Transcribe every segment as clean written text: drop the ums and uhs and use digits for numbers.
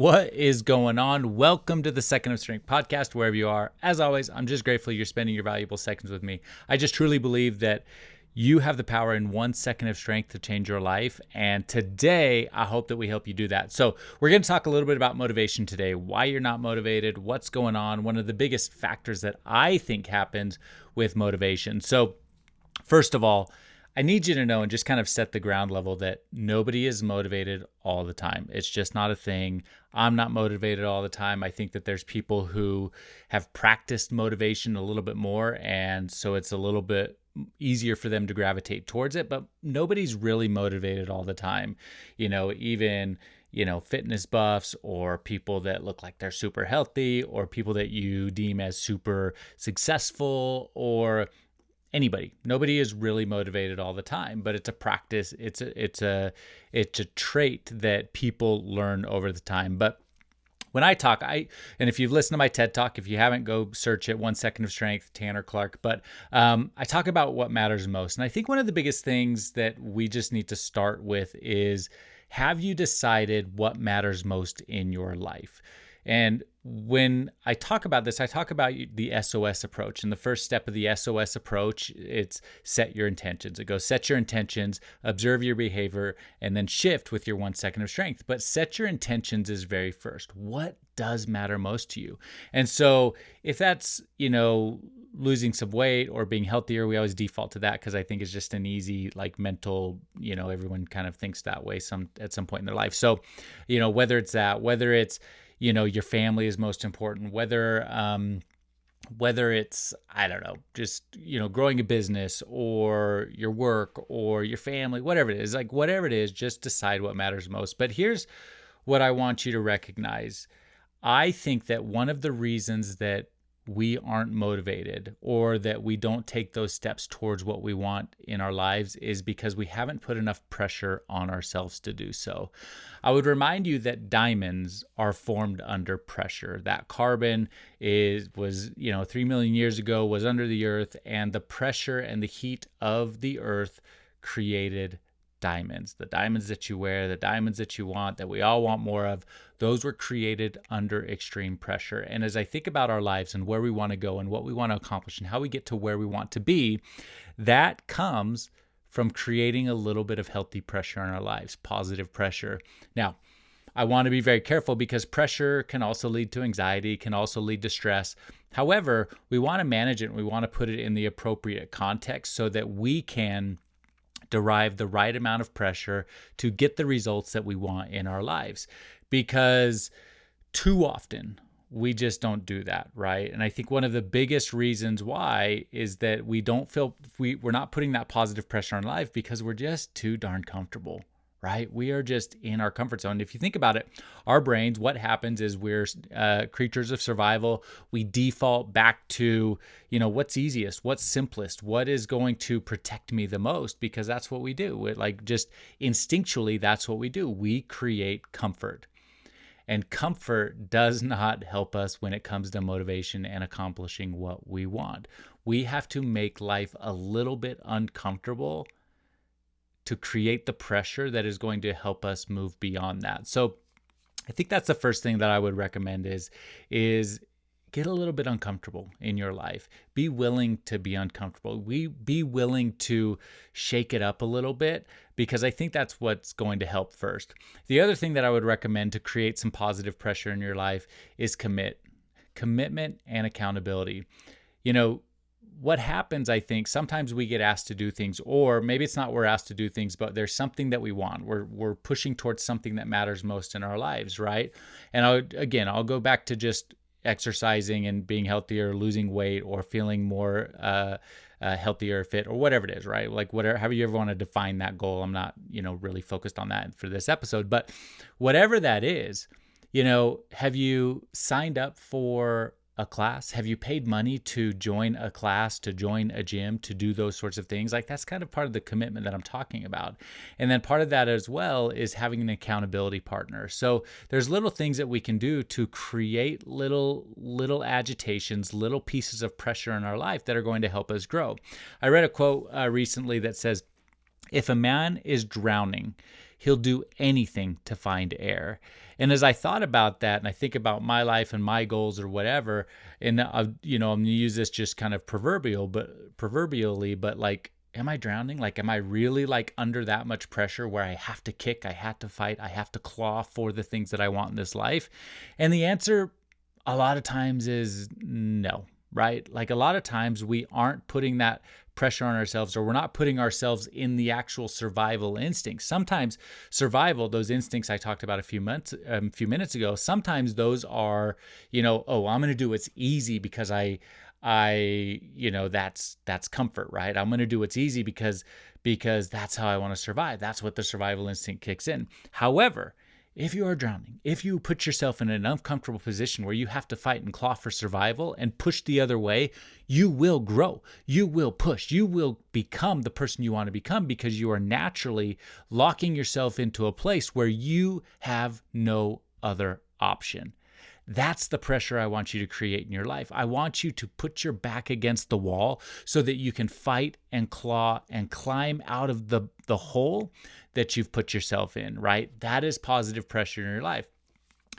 What is going on? Welcome to the Second of Strength podcast, wherever you are. As always, I'm just grateful you're spending your valuable seconds with me. I just truly believe that you have the power in 1 second of strength to change your life. And today, I hope that we help you do that. So we're going to talk a little bit about motivation today, why you're not motivated, what's going on, one of the biggest factors that I think happens with motivation. So first of all, I need you to know and just kind of set the ground level that nobody is motivated all the time. It's just not a thing. I'm not motivated all the time. I think that there's people who have practiced motivation a little bit more, and so it's a little bit easier for them to gravitate towards it, but nobody's really motivated all the time. Even fitness buffs or people that look like they're super healthy or people that you deem as super successful or anybody. Nobody is really motivated all the time, but it's a practice. It's a trait that people learn over the time. But when I talk, and if you've listened to my TED Talk, if you haven't, go search it, 1 Second of Strength, Tanner Clark. But I talk about what matters most. And I think one of the biggest things that we just need to start with is, have you decided what matters most in your life? And when I talk about this, I talk about the SOS approach. And the first step of the SOS approach, it's set your intentions. It goes set your intentions, observe your behavior, and then shift with your 1 second of strength. But set your intentions is very first. What does matter most to you? And so if that's, losing some weight or being healthier, we always default to that because I think it's just an easy, mental, everyone kind of thinks that way at some point in their life. So, whether it's that, whether it's, your family is most important, whether it's, I don't know, just, growing a business or your work or your family, whatever it is, whatever it is, just decide what matters most. But here's what I want you to recognize. I think that one of the reasons that we aren't motivated or that we don't take those steps towards what we want in our lives is because we haven't put enough pressure on ourselves to do so. I would remind you that diamonds are formed under pressure. That carbon was 3 million years ago was under the earth, and the pressure and the heat of the earth created diamonds. The diamonds that you wear, the diamonds that you want, that we all want more of, those were created under extreme pressure. And as I think about our lives and where we want to go and what we want to accomplish and how we get to where we want to be, that comes from creating a little bit of healthy pressure in our lives, positive pressure. Now, I want to be very careful because pressure can also lead to anxiety, can also lead to stress. However, we want to manage it and we want to put it in the appropriate context so that we can derive the right amount of pressure to get the results that we want in our lives. Because too often we just don't do that, right? And I think one of the biggest reasons why is that we don't feel we're not putting that positive pressure on life because we're just too darn comfortable, right? We are just in our comfort zone. If you think about it, our brains, what happens is we're creatures of survival. We default back to, what's easiest, what's simplest, what is going to protect me the most, because that's what we do. Just instinctually, that's what we do. We create comfort. And comfort does not help us when it comes to motivation and accomplishing what we want. We have to make life a little bit uncomfortable to create the pressure that is going to help us move beyond that. So I think that's the first thing that I would recommend is get a little bit uncomfortable in your life. Be willing to be uncomfortable. Be willing to shake it up a little bit, because I think that's what's going to help first. The other thing that I would recommend to create some positive pressure in your life is commitment and accountability. What happens, I think, sometimes we get asked to do things, or maybe it's not we're asked to do things, but there's something that we want. We're pushing towards something that matters most in our lives, right? And I'll go back to just exercising and being healthier, losing weight, or feeling more healthier, fit, or whatever it is, right? However you ever want to define that goal. I'm not, really focused on that for this episode, but whatever that is, have you signed up for a class? Have you paid money to join a class, to join a gym, to do those sorts of things? That's kind of part of the commitment that I'm talking about. And then part of that as well is having an accountability partner. So there's little things that we can do to create little agitations, little pieces of pressure in our life that are going to help us grow. I read a quote recently that says, If a man is drowning, he'll do anything to find air. And as I thought about that, and I think about my life and my goals or whatever, and I'm going to use this just kind of proverbially, but like, am I drowning? Like, am I really like under that much pressure where I have to kick, I have to fight, I have to claw for the things that I want in this life? And the answer a lot of times is no, right? Like a lot of times we aren't putting that pressure on ourselves, or we're not putting ourselves in the actual survival instincts. Sometimes survival, those instincts I talked about a few minutes ago, sometimes those are, oh, I'm going to do what's easy because that's comfort, right? I'm going to do what's easy because that's how I want to survive. That's what the survival instinct kicks in. However, if you are drowning, if you put yourself in an uncomfortable position where you have to fight and claw for survival and push the other way, you will grow. You will push. You will become the person you want to become because you are naturally locking yourself into a place where you have no other option. That's the pressure I want you to create in your life. I want you to put your back against the wall so that you can fight and claw and climb out of the hole that you've put yourself in, right? That is positive pressure in your life.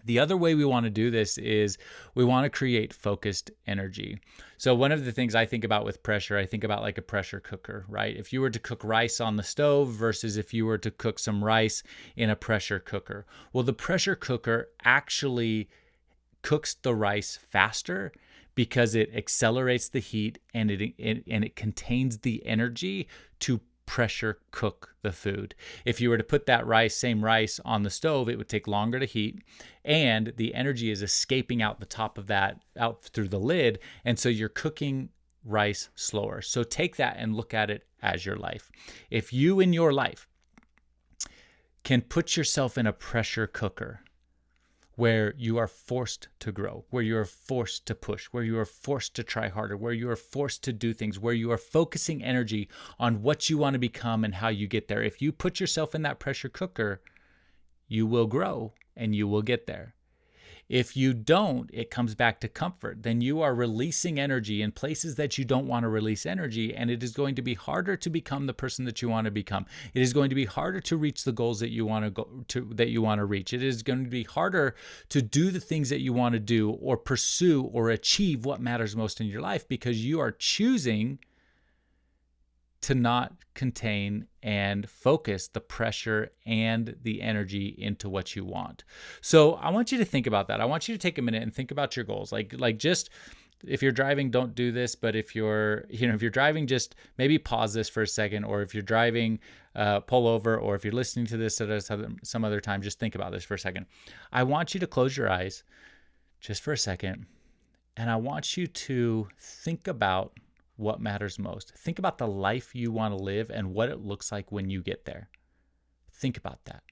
The other way we want to do this is we want to create focused energy. So one of the things I think about with pressure, I think about like a pressure cooker, right? If you were to cook rice on the stove versus if you were to cook some rice in a pressure cooker. Well, the pressure cooker actually cooks the rice faster because it accelerates the heat and it contains the energy to pressure cook the food. If you were to put that same rice on the stove, it would take longer to heat, and the energy is escaping out the top of that, out through the lid, and so you're cooking rice slower. So take that and look at it as your life. If you in your life can put yourself in a pressure cooker where you are forced to grow, where you are forced to push, where you are forced to try harder, where you are forced to do things, where you are focusing energy on what you want to become and how you get there. If you put yourself in that pressure cooker, you will grow and you will get there. If you don't, it comes back to comfort. Then you are releasing energy in places that you don't want to release energy, and it is going to be harder to become the person that you want to become. It is going to be harder to reach the goals that you want to reach. It is going to be harder to do the things that you want to do or pursue or achieve what matters most in your life because you are choosing to not contain and focus the pressure and the energy into what you want. So I want you to think about that. I want you to take a minute and think about your goals. Like just if you're driving, don't do this. But if you're driving, just maybe pause this for a second. Or if you're driving, pull over. Or if you're listening to this at some other time, just think about this for a second. I want you to close your eyes just for a second. And I want you to think about what matters most. Think about the life you want to live and what it looks like when you get there. Think about that.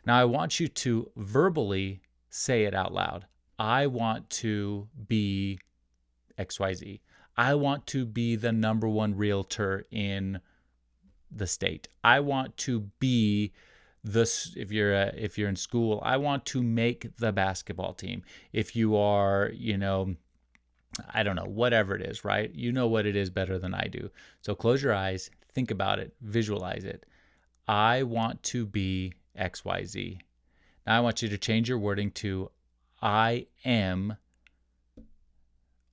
Now, I want you to verbally say it out loud. I want to be XYZ. I want to be the number one realtor in the state. I want to be if you're in school, I want to make the basketball team. If you are, I don't know, whatever it is, right? You know what it is better than I do. So close your eyes, think about it, visualize it. I want to be XYZ. Now I want you to change your wording to I am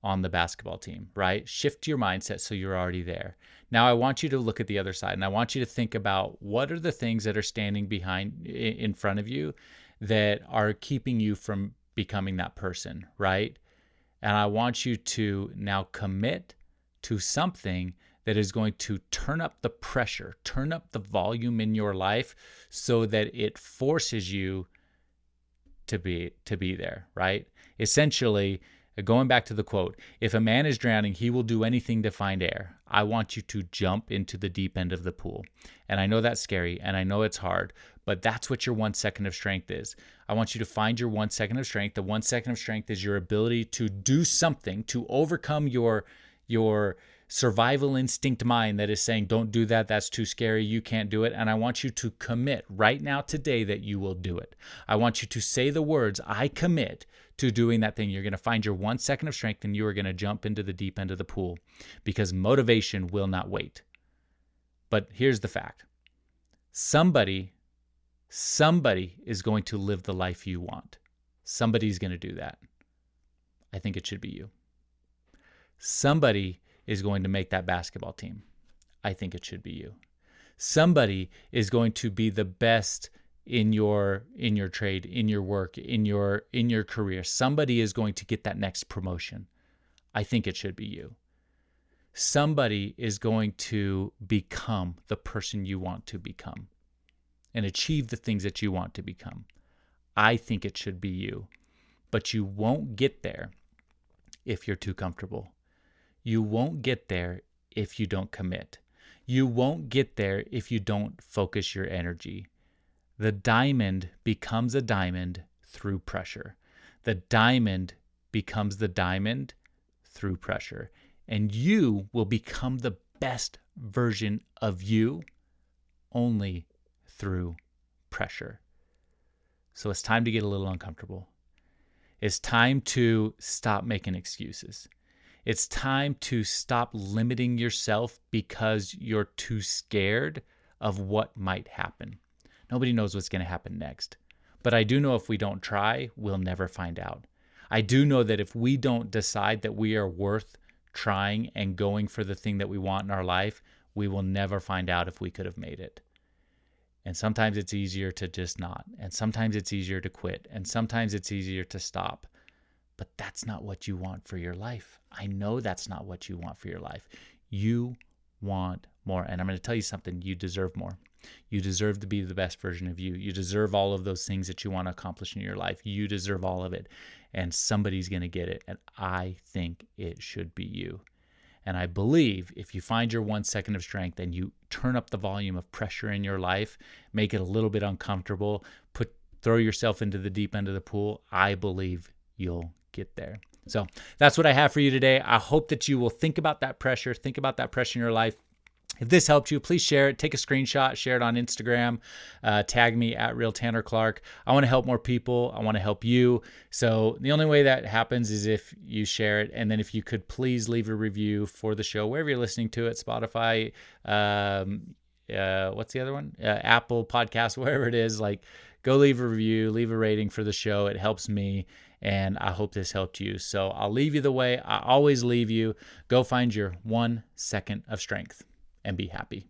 on the basketball team, right? Shift your mindset so you're already there. Now I want you to look at the other side and I want you to think about what are the things that are standing in front of you that are keeping you from becoming that person, right? And I want you to now commit to something that is going to turn up the pressure, turn up the volume in your life so that it forces you to be there, right? Essentially, going back to the quote, if a man is drowning, he will do anything to find air. I want you to jump into the deep end of the pool. And I know that's scary and I know it's hard, but that's what your 1 second of strength is. I want you to find your 1 second of strength. The 1 second of strength is your ability to do something to overcome your survival instinct mind that is saying, don't do that. That's too scary. You can't do it. And I want you to commit right now today that you will do it. I want you to say the words, I commit to doing that thing. You're going to find your 1 second of strength and you are going to jump into the deep end of the pool because motivation will not wait. But here's the fact. Somebody is going to live the life you want. Somebody's going to do that. I think it should be you. Somebody is going to make that basketball team. I think it should be you. Somebody is going to be the best in your trade, in your work, in your career. Somebody is going to get that next promotion. I think it should be you. Somebody is going to become the person you want to become and achieve the things that you want to become. I think it should be you. But you won't get there if you're too comfortable. You won't get there if you don't commit. You won't get there if you don't focus your energy. The diamond becomes a diamond through pressure. The diamond becomes the diamond through pressure. And you will become the best version of you only through pressure. So it's time to get a little uncomfortable. It's time to stop making excuses. It's time to stop limiting yourself because you're too scared of what might happen. Nobody knows what's going to happen next. But I do know if we don't try, we'll never find out. I do know that if we don't decide that we are worth trying and going for the thing that we want in our life, we will never find out if we could have made it. And sometimes it's easier to just not. And sometimes it's easier to quit. And sometimes it's easier to stop. But that's not what you want for your life. I know that's not what you want for your life. You want more. And I'm going to tell you something. You deserve more. You deserve to be the best version of you. You deserve all of those things that you want to accomplish in your life. You deserve all of it. And somebody's going to get it. And I think it should be you. And I believe if you find your 1 second of strength and you turn up the volume of pressure in your life, make it a little bit uncomfortable, throw yourself into the deep end of the pool, I believe you'll get there. So that's what I have for you today. I hope that you will think about that pressure in your life. If this helped you, please share it. Take a screenshot, share it on Instagram, tag me at RealTannerClark. I want to help more people. I want to help you. So the only way that happens is if you share it. And then if you could please leave a review for the show, wherever you're listening to it, Spotify, what's the other one? Apple Podcast, wherever it is, go leave a review, leave a rating for the show. It helps me. And I hope this helped you. So I'll leave you the way I always leave you. Go find your 1 second of strength and be happy.